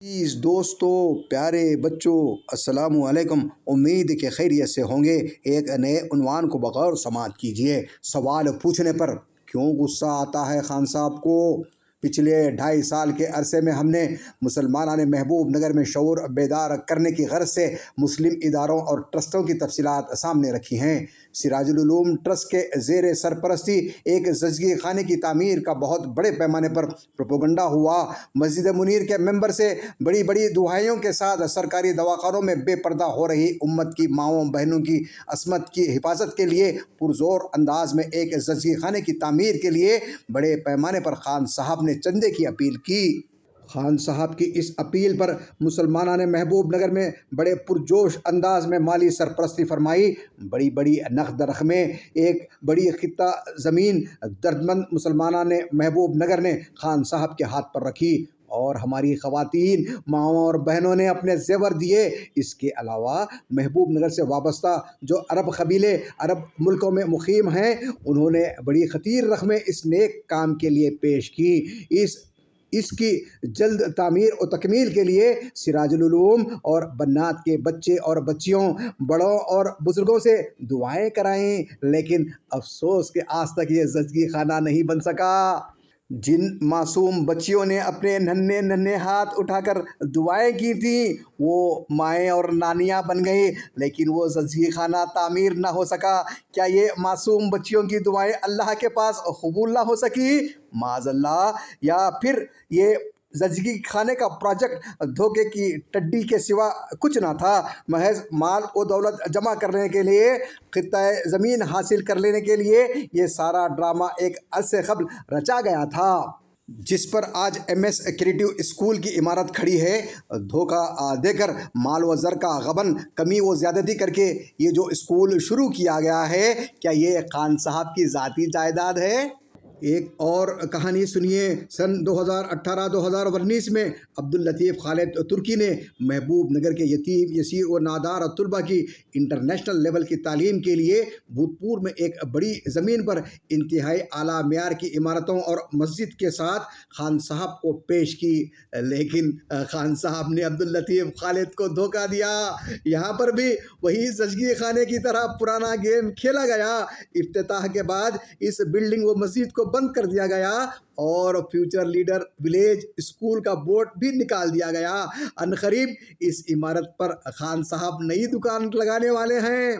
عزیز دوستو، پیارے بچوں، السلام علیکم۔ امید کہ خیریت سے ہوں گے۔ ایک نئے عنوان کو بغور سماعت کیجئے۔ سوال پوچھنے پر کیوں غصہ آتا ہے خان صاحب کو؟ پچھلے 2.5 سال کے عرصے میں ہم نے مسلمانان محبوب نگر میں شعور بیدار کرنے کی غرض سے مسلم اداروں اور ٹرسٹوں کی تفصیلات سامنے رکھی ہیں۔ سراج العلوم ٹرسٹ کے زیر سرپرستی ایک زچگی خانے کی تعمیر کا بہت بڑے پیمانے پر پروپیگنڈا ہوا۔ مسجد منیر کے ممبر سے بڑی بڑی دعائیوں کے ساتھ سرکاری دواخانوں میں بے پردہ ہو رہی امت کی ماؤں بہنوں کی عصمت کی حفاظت کے لیے پرزور انداز میں ایک زچگی خانے کی تعمیر کے لیے بڑے پیمانے پر خان صاحب نے چندے کی اپیل کی۔ خان صاحب کی اس اپیل پر مسلمانان محبوب نگر میں بڑے پرجوش انداز میں مالی سرپرستی فرمائی۔ بڑی بڑی نقد رقمیں، ایک بڑی خطہ زمین دردمند مسلمانان محبوب نگر نے خان صاحب کے ہاتھ پر رکھی اور ہماری خواتین ماؤں اور بہنوں نے اپنے زیور دیے۔ اس کے علاوہ محبوب نگر سے وابستہ جو عرب قبیلے عرب ملکوں میں مقیم ہیں، انہوں نے بڑی خطیر رقمیں اس نیک کام کے لیے پیش کی۔ اس کی جلد تعمیر و تکمیل کے لیے سراج العلوم اور بنات کے بچے اور بچیوں، بڑوں اور بزرگوں سے دعائیں کرائیں، لیکن افسوس کہ آج تک یہ زچگی خانہ نہیں بن سکا۔ جن معصوم بچیوں نے اپنے ننھے ننھے ہاتھ اٹھا کر دعائیں کی تھیں، وہ مائیں اور نانیاں بن گئیں، لیکن وہ زچگی خانہ تعمیر نہ ہو سکا۔ کیا یہ معصوم بچیوں کی دعائیں اللہ کے پاس قبول نہ ہو سکی؟ معاذ اللہ! یا پھر یہ زچگی خانے کا پروجیکٹ دھوکے کی ٹڈی کے سوا کچھ نہ تھا؟ محض مال و دولت جمع کرنے کے لیے، خطہ زمین حاصل کر لینے کے لیے یہ سارا ڈرامہ ایک عرصے قبل رچا گیا تھا، جس پر آج ایم ایس کریٹو اسکول کی عمارت کھڑی ہے۔ دھوکہ دے کر، مال و زر کا غبن کمی و زیادتی کر کے یہ جو اسکول شروع کیا گیا ہے، کیا یہ خان صاحب کی ذاتی جائیداد ہے؟ ایک اور کہانی سنیے۔ سن 2018-2019 میں عبداللطیف خالد ترکی نے محبوب نگر کے یتیم یسیر و نادار طلباء کی انٹرنیشنل لیول کی تعلیم کے لیے بھوت پور میں ایک بڑی زمین پر انتہائی اعلیٰ معیار کی عمارتوں اور مسجد کے ساتھ خان صاحب کو پیش کی، لیکن خان صاحب نے عبداللطیف خالد کو دھوکہ دیا۔ یہاں پر بھی وہی زچگی خانے کی طرح پرانا گیم کھیلا گیا۔ افتتاح کے بعد اس بلڈنگ و مسجد کو بند کر دیا گیا اور فیوچر لیڈر ولیج اسکول کا بورڈ بھی نکال دیا گیا۔ عنقریب اس عمارت پر خان صاحب نئی دکان لگانے والے ہیں۔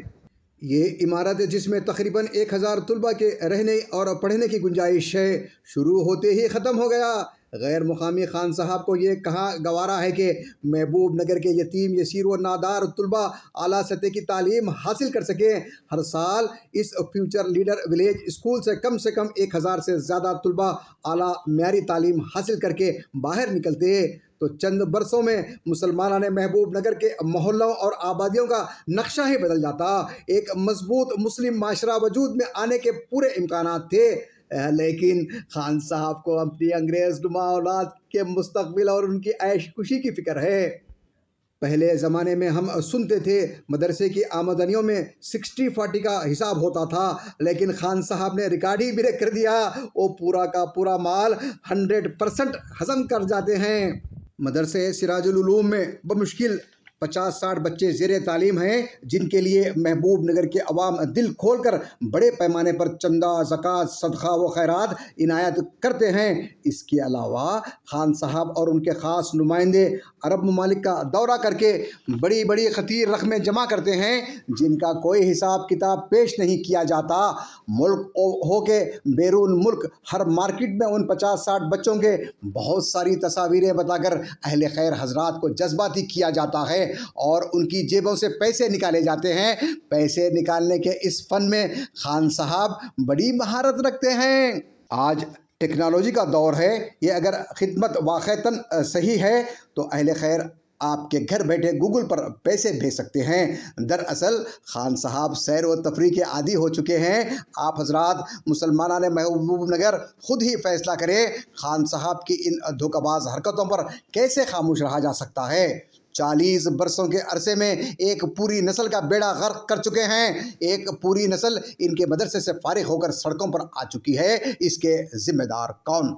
یہ عمارت، جس میں تقریباً 1000 طلباء کے رہنے اور پڑھنے کی گنجائش ہے، شروع ہوتے ہی ختم ہو گیا۔ غیر مقامی خان صاحب کو یہ کہاں گوارا ہے کہ محبوب نگر کے یتیم یسیر و نادار طلباء اعلیٰ سطح کی تعلیم حاصل کر سکیں۔ ہر سال اس فیوچر لیڈر ولیج اسکول سے کم 1000 سے زیادہ طلباء اعلیٰ معیاری تعلیم حاصل کر کے باہر نکلتے، تو چند برسوں میں مسلمانان محبوب نگر کے محلوں اور آبادیوں کا نقشہ ہی بدل جاتا۔ ایک مضبوط مسلم معاشرہ وجود میں آنے کے پورے امکانات تھے، لیکن خان صاحب کو اپنی انگریز نما اولاد کے مستقبل اور ان کی عیش کشی کی فکر ہے۔ پہلے زمانے میں ہم سنتے تھے مدرسے کی آمدنیوں میں 60-40 کا حساب ہوتا تھا، لیکن خان صاحب نے ریکارڈ ہی بریک کر دیا۔ وہ پورا کا پورا مال 100% ہضم کر جاتے ہیں۔ مدرسے سراج العلوم میں بمشکل 50-60 بچے زیر تعلیم ہیں، جن کے لیے محبوب نگر کے عوام دل کھول کر بڑے پیمانے پر چندہ، زکوٰۃ، صدقہ و خیرات عنایت کرتے ہیں۔ اس کے علاوہ خان صاحب اور ان کے خاص نمائندے عرب ممالک کا دورہ کر کے بڑی بڑی خطیر رقمیں جمع کرتے ہیں، جن کا کوئی حساب کتاب پیش نہیں کیا جاتا۔ ملک ہو کے بیرون ملک ہر مارکیٹ میں ان 50-60 بچوں کے بہت ساری تصاویریں بتا کر اہل خیر حضرات کو جذباتی کیا جاتا ہے اور ان کی جیبوں سے پیسے نکالے جاتے ہیں۔ پیسے نکالنے کے اس فن میں خان صاحب بڑی مہارت رکھتے ہیں۔ آج ٹیکنالوجی کا دور ہے، یہ اگر خدمت واقعتاً صحیح ہے تو اہل خیر آپ کے گھر بیٹھے گوگل پر پیسے بھیج سکتے ہیں۔ دراصل خان صاحب سیر و تفریح کے عادی ہو چکے ہیں۔ آپ حضرات مسلمانان محبوب نگر خود ہی فیصلہ کریں، خان صاحب کی ان دھوکہ باز حرکتوں پر کیسے خاموش رہا جا سکتا ہے؟ 40 برسوں کے عرصے میں ایک پوری نسل کا بیڑا غرق کر چکے ہیں۔ ایک پوری نسل ان کے مدرسے سے فارغ ہو کر سڑکوں پر آ چکی ہے۔ اس کے ذمہ دار کون؟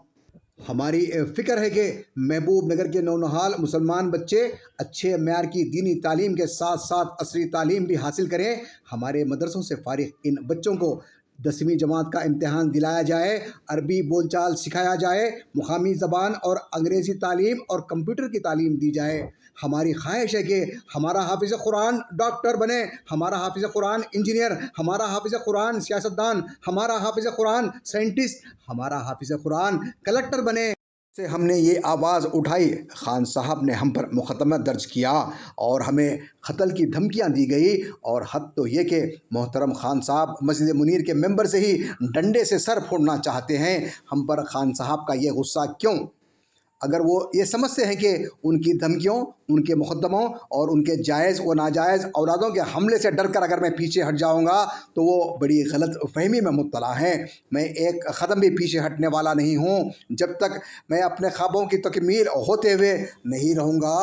ہماری فکر ہے کہ محبوب نگر کے نونہال مسلمان بچے اچھے معیار کی دینی تعلیم کے ساتھ ساتھ عصری تعلیم بھی حاصل کریں۔ ہمارے مدرسوں سے فارغ ان بچوں کو 10ویں جماعت کا امتحان دلایا جائے، عربی بول چال سکھایا جائے، مقامی زبان اور انگریزی تعلیم اور کمپیوٹر کی تعلیم دی جائے۔ ہماری خواہش ہے کہ ہمارا حافظ قرآن ڈاکٹر بنے، ہمارا حافظ قرآن انجینئر، ہمارا حافظ قرآن سیاستدان، ہمارا حافظ قرآن سائنٹسٹ، ہمارا حافظ قرآن کلکٹر بنے۔ سے ہم نے یہ آواز اٹھائی، خان صاحب نے ہم پر مقدمہ درج کیا اور ہمیں قتل کی دھمکیاں دی گئی، اور حد تو یہ کہ محترم خان صاحب مسجد منیر کے ممبر سے ہی ڈنڈے سے سر پھوڑنا چاہتے ہیں۔ ہم پر خان صاحب کا یہ غصہ کیوں؟ اگر وہ یہ سمجھتے ہیں کہ ان کی دھمکیوں، ان کے مقدموں اور ان کے جائز و ناجائز اورادوں کے حملے سے ڈر کر اگر میں پیچھے ہٹ جاؤں گا تو وہ بڑی غلط فہمی میں مبتلا ہیں۔ میں ایک قدم بھی پیچھے ہٹنے والا نہیں ہوں جب تک میں اپنے خوابوں کی تکمیل ہوتے ہوئے نہیں رہوں گا،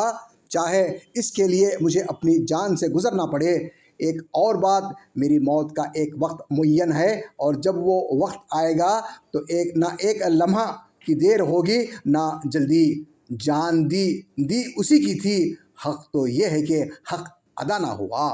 چاہے اس کے لیے مجھے اپنی جان سے گزرنا پڑے۔ ایک اور بات، میری موت کا ایک وقت معین ہے، اور جب وہ وقت آئے گا تو نہ ایک لمحہ کی دیر ہوگی نہ جلدی۔ جان دی اسی کی تھی، حق تو یہ ہے کہ حق ادا نہ ہوا۔